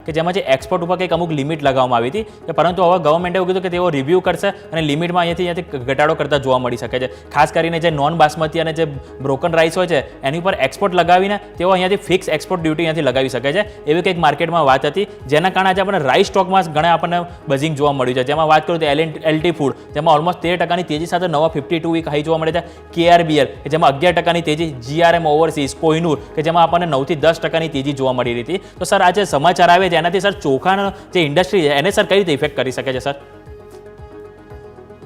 કે જેમાં જે એક્સપોર્ટ ઉપર કંઈક અમુક લિમિટ લગાવવામાં આવી હતી, પરંતુ હવે ગવર્મેન્ટે એવું કીધું કે તેઓ રિવ્યૂ કરશે અને લિમિટમાં અહીંયાથી ઘટાડો કરતા જોવા મળી શકે છે. ખાસ કરીને જે નોન બાસમતી અને જે બ્રોકન રાઈસ હોય છે એની ઉપર એક્સપોર્ટ લગાવીને તેઓ અહીંયાથી ફિક્સ એક્સપોર્ટ ડ્યુટી અહીંયાથી લગાવી શકે છે, એવી કંઈક માર્કેટમાં વાત હતી. જેના કારણે આજે આપણને રાઈસ સ્ટોકમાં ઘણા આપણને બઝિંગ જોવા મળ્યું છે. જેમાં વાત કરું તો એલટી ફૂડ, જેમાં ઓલમોસ્ટ 13% તેજી સાથે નવા 52 વીક હાઈ જોવા મળે છે. KRBL કે જેમાં 11% તેજી, GRM ઓવરસીઝ, કોહિનૂર કે જેમાં આપણને 9 થી 10% તેજી જોવા મળી રહી હતી. તો સર આ જે સમાચાર આવે છે એનાથી સર ચોખાનો જે ઇન્ડસ્ટ્રી છે એને સર કઈ રીતે ઇફેક્ટ કરી શકે છે સર?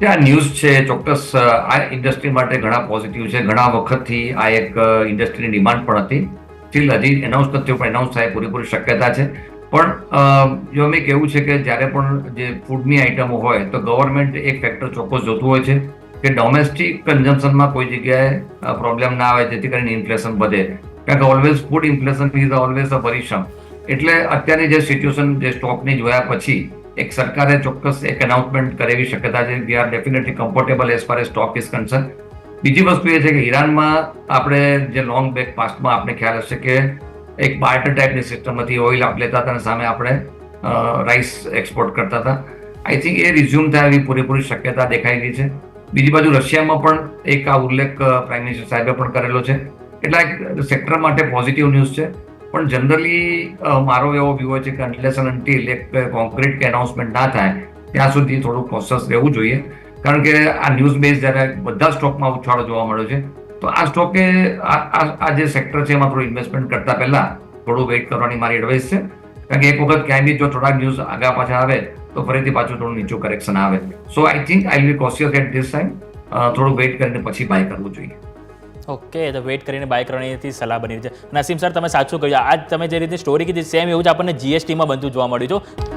આ ન્યૂઝ છે ચોક્કસ આ ઇન્ડસ્ટ્રી માટે ઘણા પોઝિટિવ છે. ઘણા વખતથી આ એક ઇન્ડસ્ટ્રીની ડિમાન્ડ પણ હતી. સ્ટીલ હજી એનાઉન્સ નથી થયું, પણ એનાઉન્સ થાય પૂરેપૂરી શક્યતા છે. પણ જો મેં કહેવું છે કે જ્યારે પણ જે ફૂડની આઇટમો હોય તો ગવર્મેન્ટ એક ફેક્ટર ચોક્કસ જોતું હોય છે કે ડોમેસ્ટિક કન્ઝમ્પશનમાં કોઈ જગ્યાએ પ્રોબ્લેમ ના આવે, જેથી કરીને ઇન્ફ્લેશન વધે. કારણ કે always food inflation is always a worrisome. એટલે અત્યારની જે સિચ્યુએશન જે સ્ટોકની જોયા પછી એક સરકારે ચોક્કસ એક એનાઉન્સમેન્ટ કરેવી શક્યતા છે. We are definitely comfortable as far as stock is concern. બીજી વસ્તુ એ છે કે ઈરાનમાં આપણે જે લોંગ બેક પાસ્ટમાં આપણે ખ્યાલ હશે કે એક બાર્ટર ટાઈપની સિસ્ટમ હતી. ઓઇલ આપ લેતા હતા અને સામે આપણે રાઈસ એક્સપોર્ટ કરતા હતા. આઈ થિંક એ રિઝ્યુમ થાય એવી પૂરેપૂરી શક્યતા દેખાઈ રહી છે. બીજી બાજુ રશિયામાં પણ એક આ ઉલ્લેખ પ્રાઇમ મિનિસ્ટર સાહેબે પણ કરેલો છે. એટલે એક સેક્ટર માટે પોઝિટિવ ન્યૂઝ છે. પણ જનરલી મારો એવો વ્યૂ હોય છે કે અનલેસ એન્ડ અન્ટિલ એક કોન્ક્રીટ કે એનાઉન્સમેન્ટ ના થાય ત્યાં સુધી થોડું કોશિયસ રહેવું જોઈએ. કારણ કે આ ન્યૂઝ બેઝ જ્યારે બધા સ્ટોકમાં ઉછાળો જોવા મળ્યો છે, તો આ સ્ટોકે આ જે સેક્ટર છે એમાં થોડું ઇન્વેસ્ટમેન્ટ કરતા પહેલા થોડું વેઇટ કરવાની મારી એડવાઇસ છે. કારણ કે એક વખત ક્યાંય બી જો થોડાક ન્યૂઝ આગા પાછા આવે તો ફરીથી પાછું થોડું નીચું કરેક્શન આવે. So I think I will be cautious at this time. થોડું વેઇટ કરીને પછી બાય કરવું જોઈએ. ઓકે, તો વેઇટ કરીને બાય કરવાની સલાહ બની છે. નસીમ સર, તમે સાચું કહ્યું. આજ તમે જે રીતે સ્ટોરી કીધી સેમ એવું જ આપણને GSTમાં બનતું જોવા મળ્યું છે.